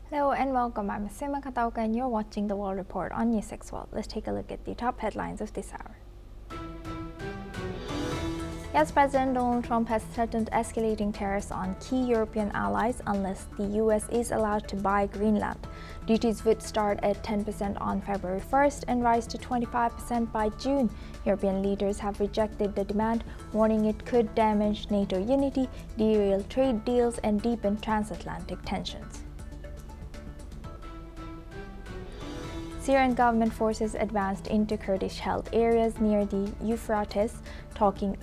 Hello and welcome. I'm Sima Katauka and you're watching the World Report on News 6 World. Let's take a look at the top headlines of this hour. US President Donald Trump has threatened escalating tariffs on key European allies unless the US is allowed to buy Greenland. Duties would start at 10% on February 1st and rise to 25% by June. European leaders have rejected the demand, warning it could damage NATO unity, derail trade deals, and deepen transatlantic tensions. Syrian government forces advanced into Kurdish-held areas near the Euphrates, taking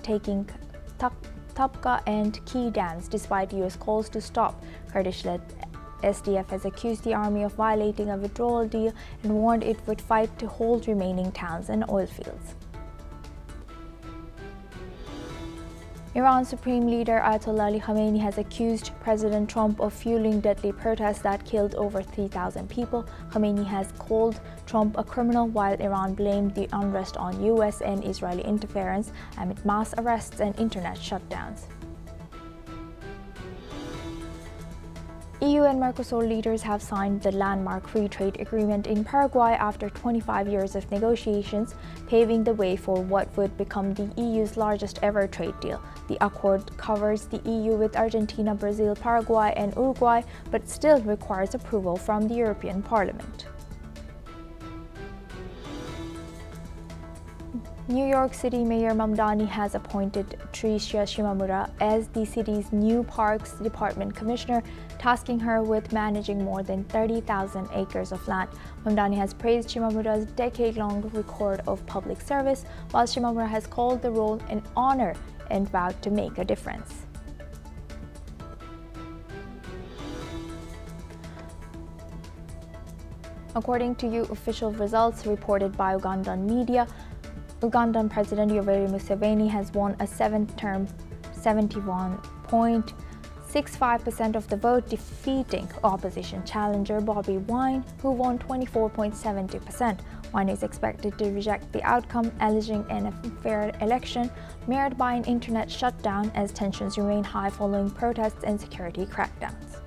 Tapka and key dams despite US calls to stop. Kurdish-led SDF has accused the army of violating a withdrawal deal and warned it would fight to hold remaining towns and oil fields. Iran's Supreme Leader Ayatollah Ali Khamenei has accused President Trump of fueling deadly protests that killed over 3,000 people. Khamenei has called Trump a criminal, while Iran blamed the unrest on US and Israeli interference amid mass arrests and internet shutdowns. EU and Mercosur leaders have signed the landmark free trade agreement in Paraguay after 25 years of negotiations, paving the way for what would become the EU's largest ever trade deal. The accord covers the EU with Argentina, Brazil, Paraguay, and Uruguay, but still requires approval from the European Parliament. New York City Mayor Mamdani has appointed Tricia Shimamura as the city's new Parks Department Commissioner, tasking her with managing more than 30,000 acres of land. Mamdani has praised Shimamura's decade-long record of public service, while Shimamura has called the role an honor and vowed to make a difference. According to official results reported by Ugandan media, Ugandan President Yoweri Museveni has won a seventh term, 71.65% of the vote, defeating opposition challenger Bobi Wine, who won 24.70%. Wine is expected to reject the outcome, alleging an unfair election marred by an internet shutdown as tensions remain high following protests and security crackdowns.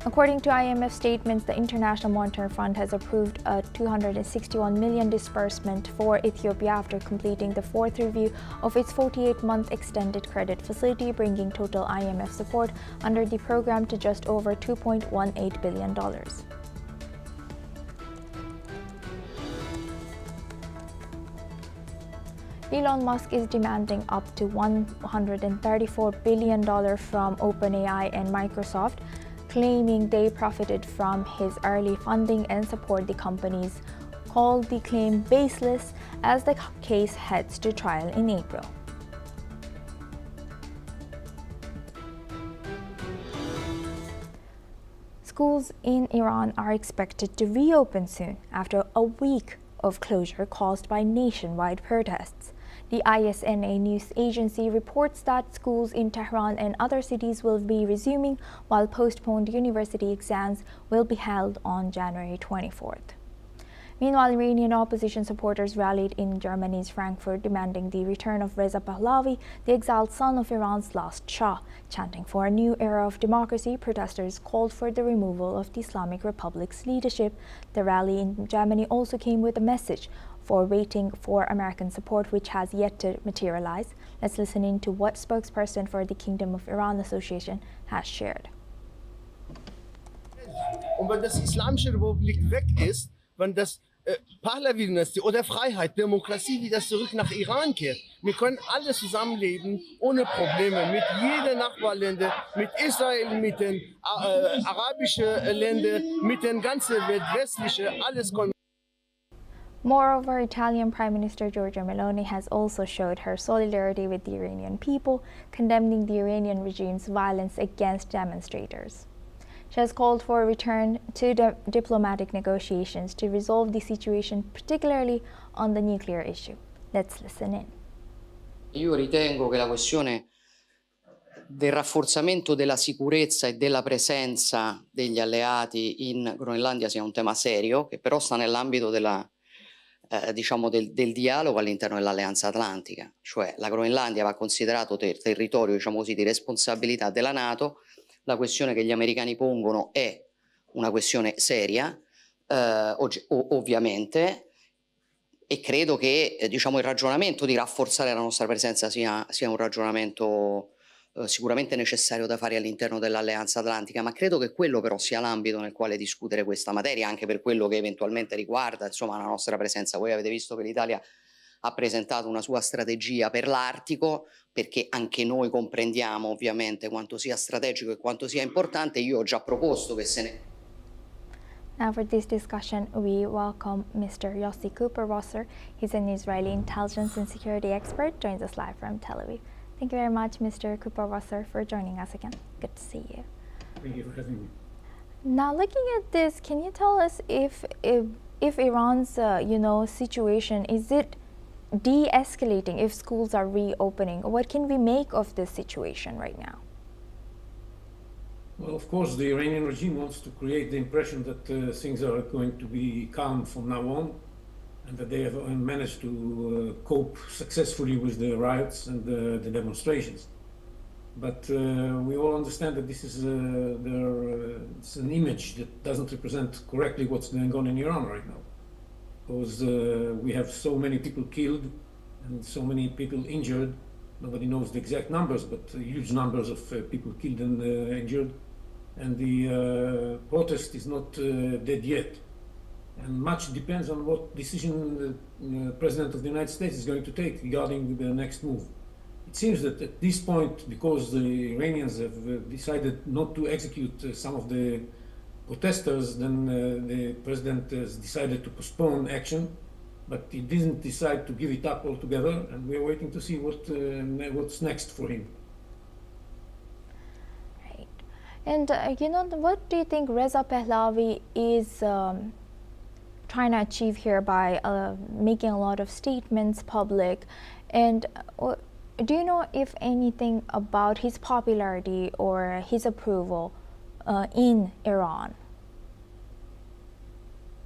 According to IMF statements, the International Monetary Fund has approved a $261 million disbursement for Ethiopia after completing the fourth review of its 48-month extended credit facility, bringing total IMF support under the program to just over $2.18 billion. Elon Musk is demanding up to $134 billion from OpenAI and Microsoft, claiming they profited from his early funding and support. The companies called the claim baseless as the case heads to trial in April. Schools in Iran are expected to reopen soon after a week of closure caused by nationwide protests. The ISNA news agency reports that schools in Tehran and other cities will be resuming, while postponed university exams will be held on January 24th. Meanwhile, Iranian opposition supporters rallied in Germany's Frankfurt, demanding the return of Reza Pahlavi, the exiled son of Iran's last Shah. Chanting for a new era of democracy, protesters called for the removal of the Islamic Republic's leadership. The rally in Germany also came with a message for waiting for American support, which has yet to materialize. Let's listen in to what spokesperson for the Kingdom of Iran Association has shared. Und wenn das Islamische Republik weg ist, wenn das Pahlavi-Dynastie oder Freiheit, Demokratie wieder zurück nach Iran kehrt, wir können alle zusammenleben ohne Probleme mit jedem Nachbarländer, mit Israel, mit den arabischen Ländern, mit den ganzen westlichen, alles können. Moreover, Italian Prime Minister Giorgia Meloni has also showed her solidarity with the Iranian people, condemning the Iranian regime's violence against demonstrators. She has called for a return to diplomatic negotiations to resolve the situation, particularly on the nuclear issue. Let's listen in. Io ritengo che la questione del rafforzamento della sicurezza e della presenza degli alleati in Groenlandia sia un tema serio, che però sta nell'ambito della diciamo del dialogo all'interno dell'Alleanza Atlantica, cioè la Groenlandia va considerato territorio, diciamo così, di responsabilità della NATO. La questione che gli americani pongono è una questione seria, ovviamente, e credo che diciamo il ragionamento di rafforzare la nostra presenza sia un ragionamento sicuramente necessario da fare all'interno dell'Alleanza Atlantica, ma credo che quello però sia l'ambito nel quale discutere questa materia, anche per quello che eventualmente riguarda insomma la nostra presenza. Voi avete visto che l'Italia ha presentato una sua strategia per l'Artico, perché anche noi comprendiamo ovviamente quanto sia strategico e quanto sia importante. Io ho già proposto che se ne... Now for this discussion, we welcome Mr. Yossi Cooper-Wasser. He's an Israeli intelligence and security expert, joins us live from Tel Aviv. Thank you very much, Mr. Cooper-Wasser, for joining us again. Good to see you. Thank you for having me. Now, looking at this, can you tell us if Iran's situation, is it de-escalating if schools are reopening? What can we make of this situation right now? Well, of course, the Iranian regime wants to create the impression that things are going to be calm from now on, and that they have managed to cope successfully with the riots and the demonstrations. But we all understand that this is it's an image that doesn't represent correctly what's going on in Iran right now, because we have so many people killed and so many people injured. Nobody knows the exact numbers, but huge numbers of people killed and injured. And the protest is not dead yet. And much depends on what decision the President of the United States is going to take regarding the next move. It seems that at this point, because the Iranians have decided not to execute some of the protesters, then the President has decided to postpone action, but he didn't decide to give it up altogether, and we're waiting to see what's next for him. And what do you think Reza Pahlavi is trying to achieve here by making a lot of statements public? And do you know if anything about his popularity or his approval in Iran?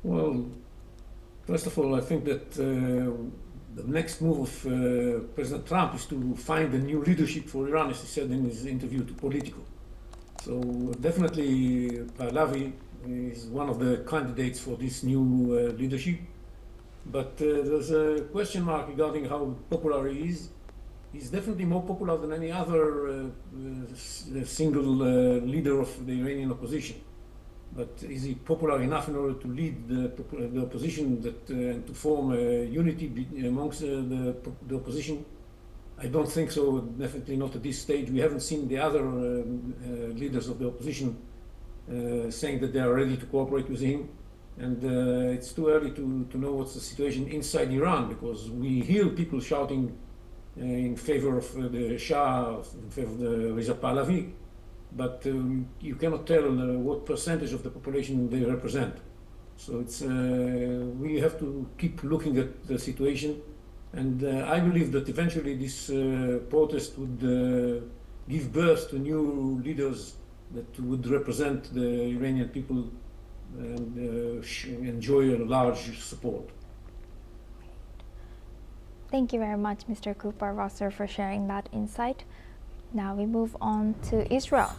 Well, first of all, I think that the next move of President Trump is to find a new leadership for Iran, as he said in his interview to Politico. So definitely Pahlavi is one of the candidates for this new leadership. But there's a question mark regarding how popular he is. He's definitely more popular than any other single leader of the Iranian opposition. But is he popular enough in order to lead the opposition and to form a unity amongst the opposition? I don't think so, definitely not at this stage. We haven't seen the other leaders of the opposition saying that they are ready to cooperate with him. And it's too early to know what's the situation inside Iran, because we hear people shouting in favor of the Shah, in favor of the Reza Pahlavi, but you cannot tell what percentage of the population they represent. So it's we have to keep looking at the situation. And I believe that eventually this protest would give birth to new leaders that would represent the Iranian people and enjoy a large support. Thank you very much, Mr. Cooper-Wasser, for sharing that insight. Now we move on to Israel.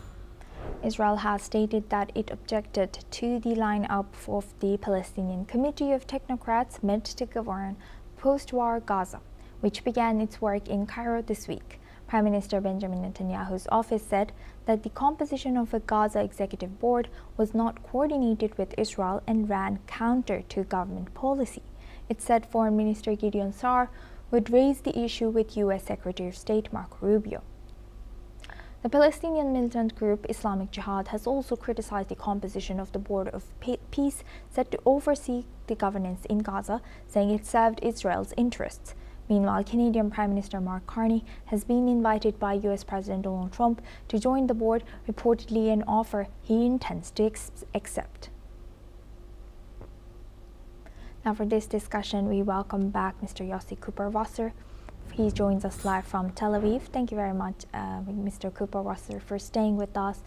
Israel has stated that it objected to the lineup of the Palestinian Committee of Technocrats meant to govern post-war Gaza, which began its work in Cairo this week. Prime Minister Benjamin Netanyahu's office said that the composition of a Gaza executive board was not coordinated with Israel and ran counter to government policy. It said Foreign Minister Gideon Saar would raise the issue with U.S. Secretary of State Marco Rubio. The Palestinian militant group Islamic Jihad has also criticized the composition of the Board of Peace set to oversee the governance in Gaza, saying it served Israel's interests. Meanwhile, Canadian Prime Minister Mark Carney has been invited by U.S. President Donald Trump to join the board, reportedly an offer he intends to accept. Now for this discussion, we welcome back Mr. Yossi Cooper-Wasser. He joins us live from Tel Aviv. Thank you very much, Mr. Cooper-Wasser, for staying with us.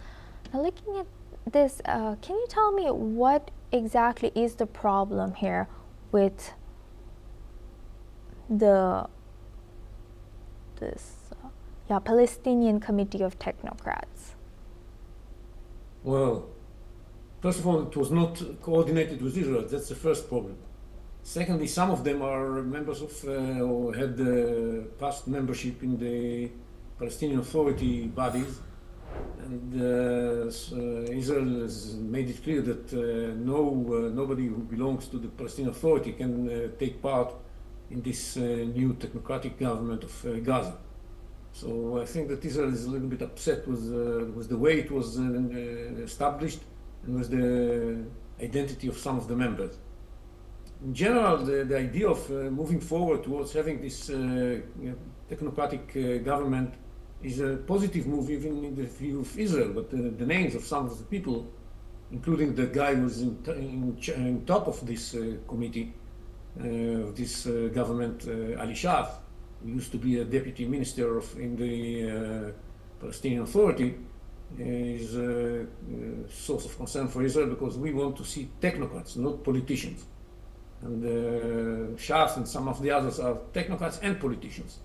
Now, looking at this, can you tell me what exactly is the problem here with Palestinian Committee of Technocrats? Well, first of all, it was not coordinated with Israel. That's the first problem. Secondly, some of them are members of or had past membership in the Palestinian Authority bodies, and Israel has made it clear that nobody who belongs to the Palestinian Authority can take part in this new technocratic government of Gaza. So I think that Israel is a little bit upset with the way it was established and with the identity of some of the members. In general, the idea of moving forward towards having this technocratic government is a positive move even in the view of Israel, but the names of some of the people, including the guy who's in top of this committee, this government, Ali Shaf, who used to be a deputy minister in the Palestinian Authority, is a source of concern for Israel because we want to see technocrats, not politicians. And Shas and some of the others are technocrats and politicians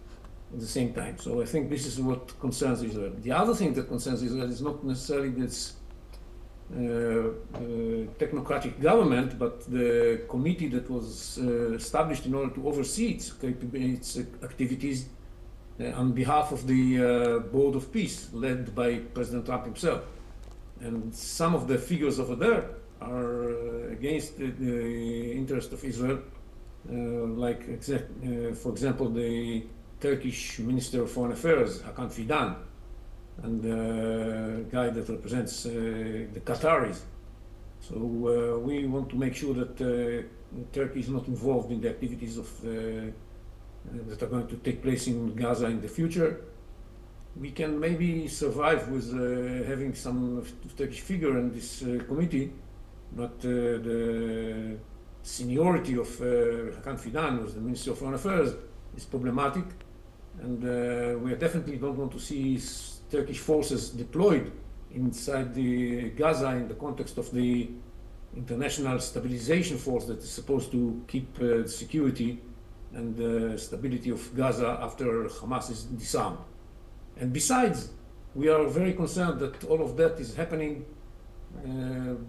at the same time. So I think this is what concerns Israel. The other thing that concerns Israel is not necessarily this technocratic government, but the committee that was established in order to oversee its activities on behalf of the Board of Peace, led by President Trump himself. And some of the figures over there are against the interest of Israel, for example, the Turkish Minister of Foreign Affairs, Hakan Fidan, and the guy that represents the Qataris. So we want to make sure that Turkey is not involved in the activities that are going to take place in Gaza in the future. We can maybe survive with having some Turkish figure in this committee, but the seniority of Hakan Fidan, who is the Minister of Foreign Affairs, is problematic, and we definitely don't want to see Turkish forces deployed inside the Gaza in the context of the international stabilization force that is supposed to keep the security and stability of Gaza after Hamas is disarmed. And besides, we are very concerned that all of that is happening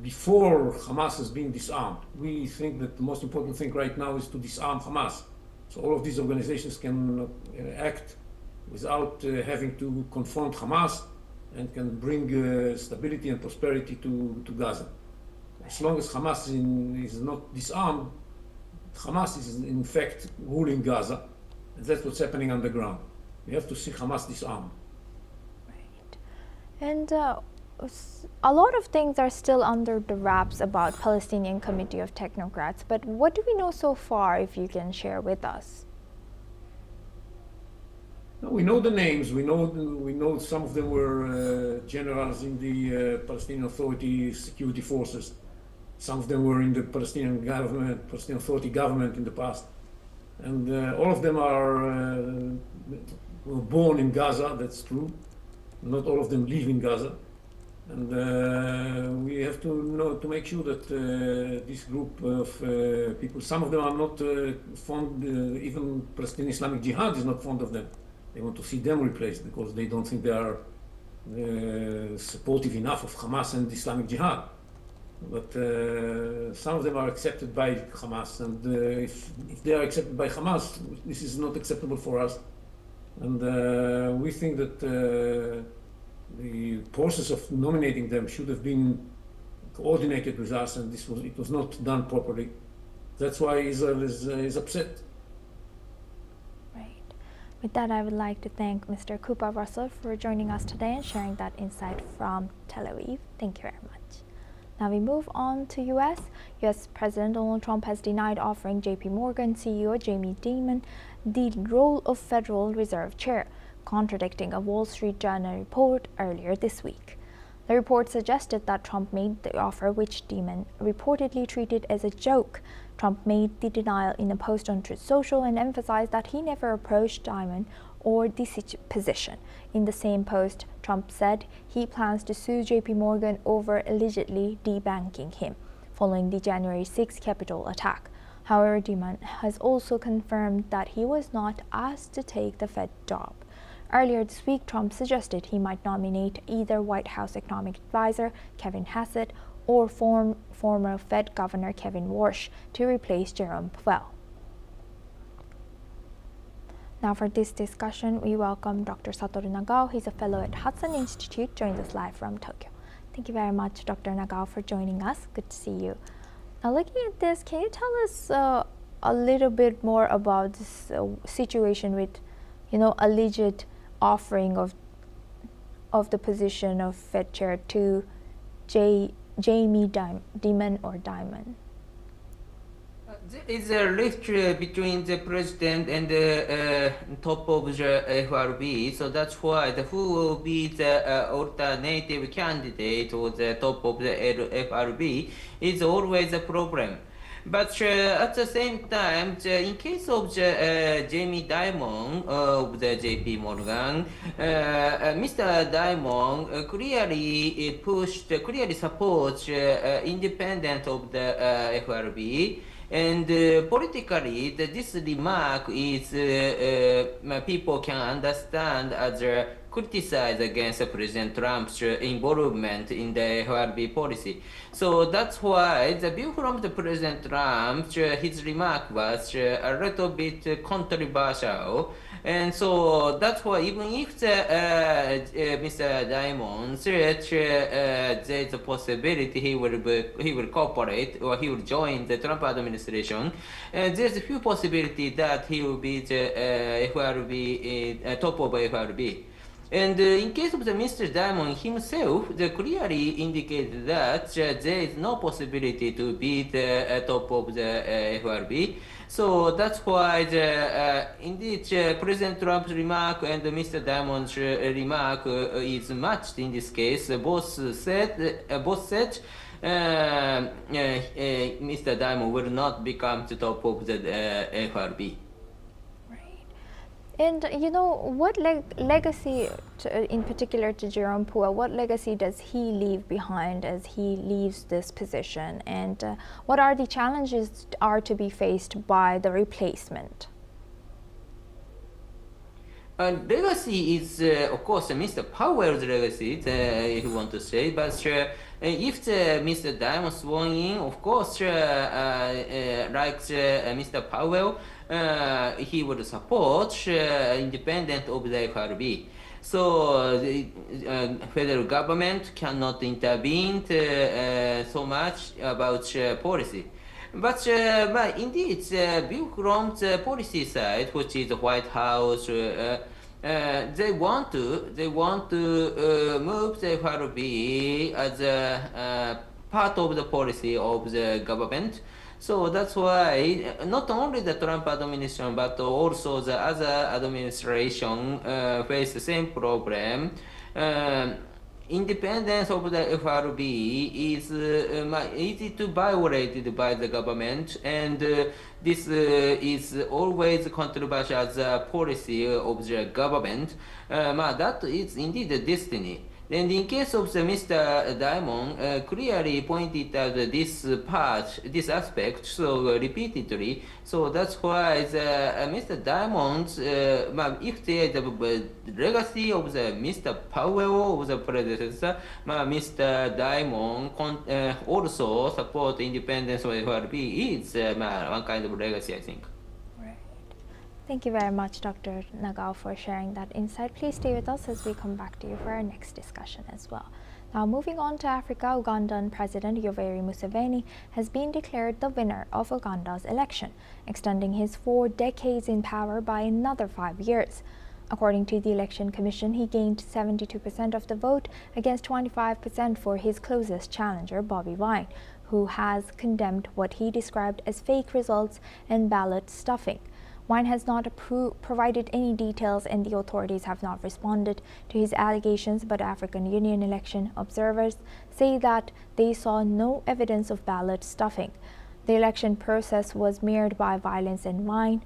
before Hamas has been disarmed. We think that the most important thing right now is to disarm Hamas. So all of these organizations can act without having to confront Hamas and can bring stability and prosperity to Gaza. As long as Hamas is not disarmed, Hamas is in fact ruling Gaza, and that's what's happening on the ground. We have to see Hamas disarmed. Right. And a lot of things are still under the wraps about Palestinian Committee of Technocrats, but what do we know so far, if you can share with us? We know the names. We know some of them were generals in the Palestinian Authority security forces. Some of them were in the Palestinian government, Palestinian Authority government in the past, and all of them were born in Gaza. That's true. Not all of them live in Gaza, and we have to make sure that this group of people, some of them are not fond. Even Palestinian Islamic Jihad is not fond of them. They want to see them replaced because they don't think they are supportive enough of Hamas and Islamic Jihad. But some of them are accepted by Hamas, and if they are accepted by Hamas, this is not acceptable for us. And we think that the process of nominating them should have been coordinated with us, and it was not done properly. That's why Israel is upset. With that, I would like to thank Mr. Kupa Russell for joining us today and sharing that insight from Tel Aviv. Thank you very much. Now we move on to U.S. U.S. President Donald Trump has denied offering J.P. Morgan CEO Jamie Dimon the role of Federal Reserve Chair, contradicting a Wall Street Journal report earlier this week. The report suggested that Trump made the offer, which Dimon reportedly treated as a joke. Trump made the denial in a post on Truth Social and emphasized that he never approached Dimon or the position. In the same post, Trump said he plans to sue J.P. Morgan over allegedly debanking him following the January 6 Capitol attack. However, Diman has also confirmed that he was not asked to take the Fed job. Earlier this week, Trump suggested he might nominate either White House economic advisor Kevin Hassett or former Fed Governor Kevin Warsh to replace Jerome Powell. Now for this discussion, we welcome Dr. Satoru Nagao. He's a fellow at Hudson Institute, joins us live from Tokyo. Thank you very much, Dr. Nagao, for joining us. Good to see you. Now looking at this, can you tell us a little bit more about this situation with, alleged offering of the position of Fed chair to Jamie Dimon? There is a rift between the president and the top of the FRB, so that's why who will be the alternative candidate or the top of the FRB is always a problem. But at the same time, in case of Jamie Dimon of the JP Morgan, Mr. Dimon clearly supports independence of the FRB. And politically, this remark is people can understand as a criticize against President Trump's involvement in the FRB policy. So that's why the view from the President Trump, his remark was a little bit controversial. And so that's why even if Mr. Dimon said there's a possibility he will cooperate or he will join the Trump administration, there's a few possibility that he will be the FRB top of FRB. And in case of the Mr. Dimon himself, they clearly indicated that there is no possibility to be the top of the FRB. So that's why indeed President Trump's remark and Mr. Dimon's remark is matched in this case. Both said Mr. Dimon will not become the top of the FRB. And what legacy, in particular to Jerome Powell, what legacy does he leave behind as he leaves this position? And what are the challenges are to be faced by the replacement? Legacy is, of course, Mr. Powell's legacy, if you want to say. But if Mr. Dimon sworn in, of course, like Mr. Powell, he would support independence of the FRB. So the federal government cannot intervene so much about policy. But indeed, view from the policy side, which is the White House, they want to move the FRB as a part of the policy of the government. So that's why not only the Trump administration, but also the other administration face the same problem. Independence of the FRB is easy to violate by the government, and this is always controversial as a policy of the government. That is indeed a destiny. And in case of the Mr. Dimon, clearly pointed out this aspect, so repeatedly. So that's why Mr. Dimon's, if there is a legacy of the Mr. Powell of the predecessor, Mr. Dimon also support independence of FRB is one kind of legacy, I think. Thank you very much, Dr. Nagao, for sharing that insight. Please stay with us as we come back to you for our next discussion as well. Now, moving on to Africa, Ugandan President Yoweri Museveni has been declared the winner of Uganda's election, extending his 4 decades in power by another 5 years. According to the Election Commission, he gained 72% of the vote against 25% for his closest challenger, Bobi Wine, who has condemned what he described as fake results and ballot stuffing. Wine has not provided any details, and the authorities have not responded to his allegations, but African Union election observers say that they saw no evidence of ballot stuffing. The election process was marred by violence, and Wine,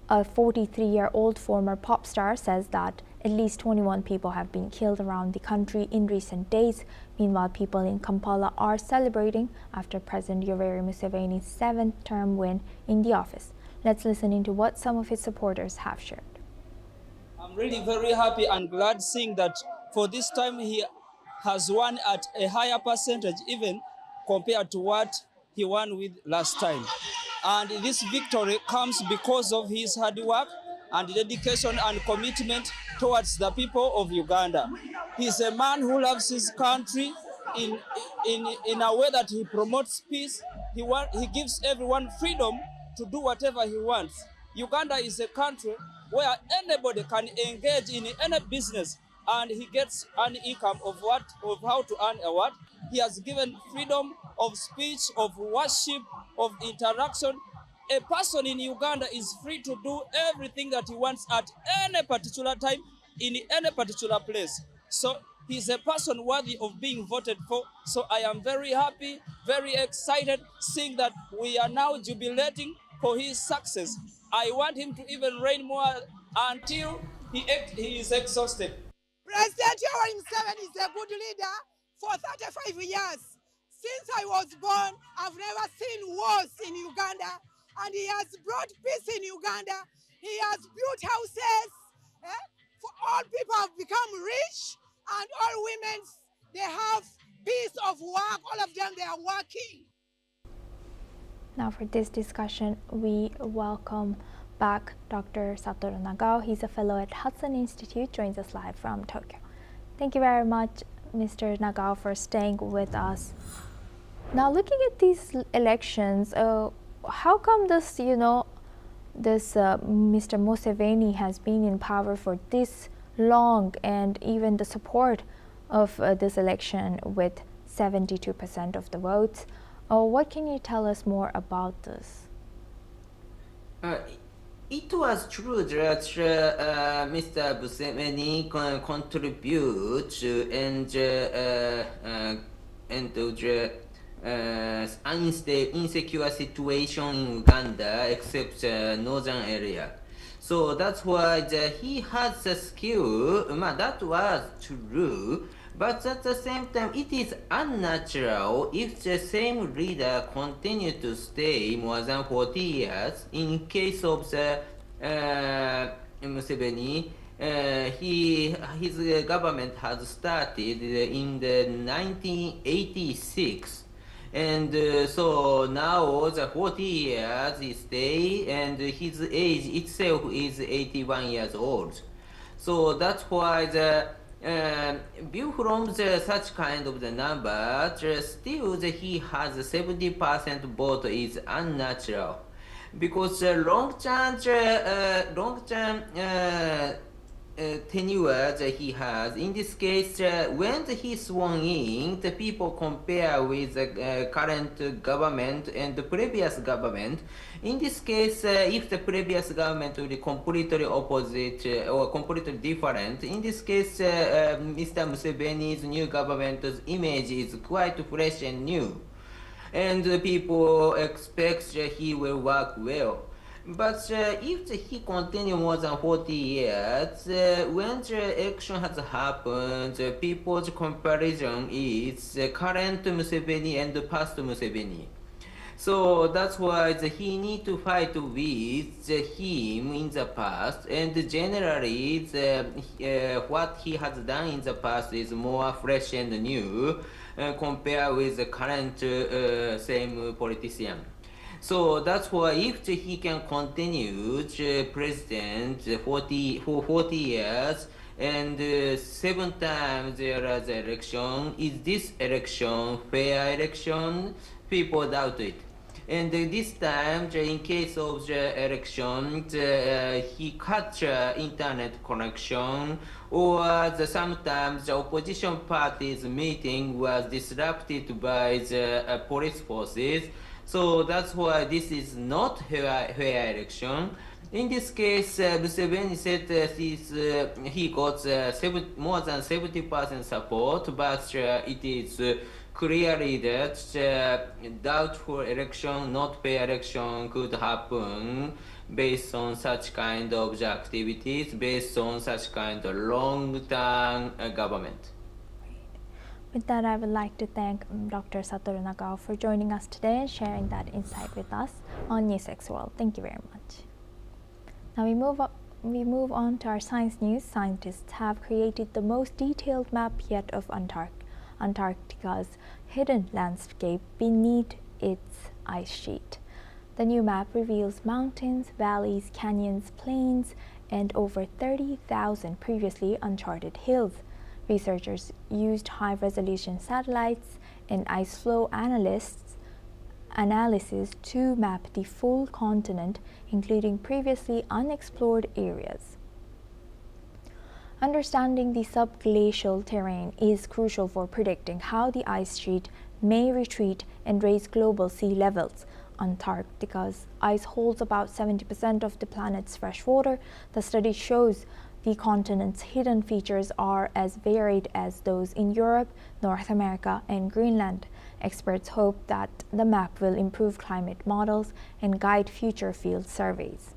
a 43-year-old former pop star, says that At least 21 people have been killed around the country in recent days. Meanwhile, people in Kampala are celebrating after President Yoweri Museveni's 7th-term win in the office. Let's listen into what some of his supporters have shared. I'm really very happy and glad seeing that for this time he has won at a higher percentage even compared to what he won with last time. And this victory comes because of his hard work and dedication and commitment towards the people of Uganda. He's a man who loves his country in a way that he promotes peace. He gives everyone freedom to do whatever he wants. Uganda is a country where anybody can engage in any business and he gets an income of how to earn a what. He has given freedom of speech, of worship, of interaction. A person in Uganda is free to do everything that he wants at any particular time, in any particular place. So he's a person worthy of being voted for. So I am very happy, very excited, seeing that we are now jubilating for his success. I want him to even reign more until he is exhausted. President Yoweri Museveni is a good leader for 35 years. Since I was born, I've never seen wars in Uganda, and he has brought peace in Uganda. He has built houses. For all people have become rich, and all women, they have peace of work. All of them, they are working. Now for this discussion, we welcome back Dr. Satoru Nagao. He's a fellow at Hudson Institute, joins us live from Tokyo. Thank you very much, Mr. Nagao, for staying with us. Now, looking at these elections, how come this, Mr. Museveni has been in power for this long, and even the support of this election with 72% of the votes? What can you tell us more about this? It was true that Mr. Museveni contribute and the insecure situation in Uganda, except northern area. So that's why he has the skill. That was true. But at the same time, it is unnatural if the same leader continue to stay more than 40 years. In case of the Museveni, his government has started in the 1986. And so now the 40 years he stay, and his age itself is 81 years old. So that's why the view from such kind of the number, still he has 70% vote is unnatural, because long-term tenure that he has. In this case, when he sworn in, the people compare with the current government and the previous government. In this case, if the previous government will be completely opposite or completely different, in this case, Mr. Museveni's new government's image is quite fresh and new, and the people expect he will work well. But if he continue more than 40 years, when the election has happened, people's comparison is the current Museveni and the past Museveni. So that's why he need to fight with him in the past, and generally what he has done in the past is more fresh and new compared with the current same politician. So that's why if he can continue president for 40 years and 7 times there is election, is this election fair election? People doubt it. And this time, in case of the election, he cut internet connection, or sometimes the opposition party's meeting was disrupted by the police forces. So that's why this is not fair election. In this case, Museveni said he got more than 70% support, but it is clearly that doubtful election, not pay election could happen based on such kind of activities, based on such kind of long-term government. With that, I would like to thank Dr. Satoru Nagao for joining us today and sharing that insight with us on NewsX World. Thank you very much. Now we move on to our science news. Scientists have created the most detailed map yet of Antarctica's hidden landscape beneath its ice sheet. The new map reveals mountains, valleys, canyons, plains, and over 30,000 previously uncharted hills. Researchers used high-resolution satellites and ice flow analysis to map the full continent, including previously unexplored areas. Understanding the subglacial terrain is crucial for predicting how the ice sheet may retreat and raise global sea levels. Antarctica's ice holds about 70% of the planet's fresh water. The study shows the continent's hidden features are as varied as those in Europe, North America, and Greenland. Experts hope that the map will improve climate models and guide future field surveys.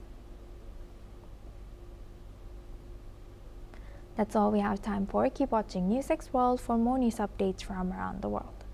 That's all we have time for. Keep watching NewsX World for more news updates from around the world.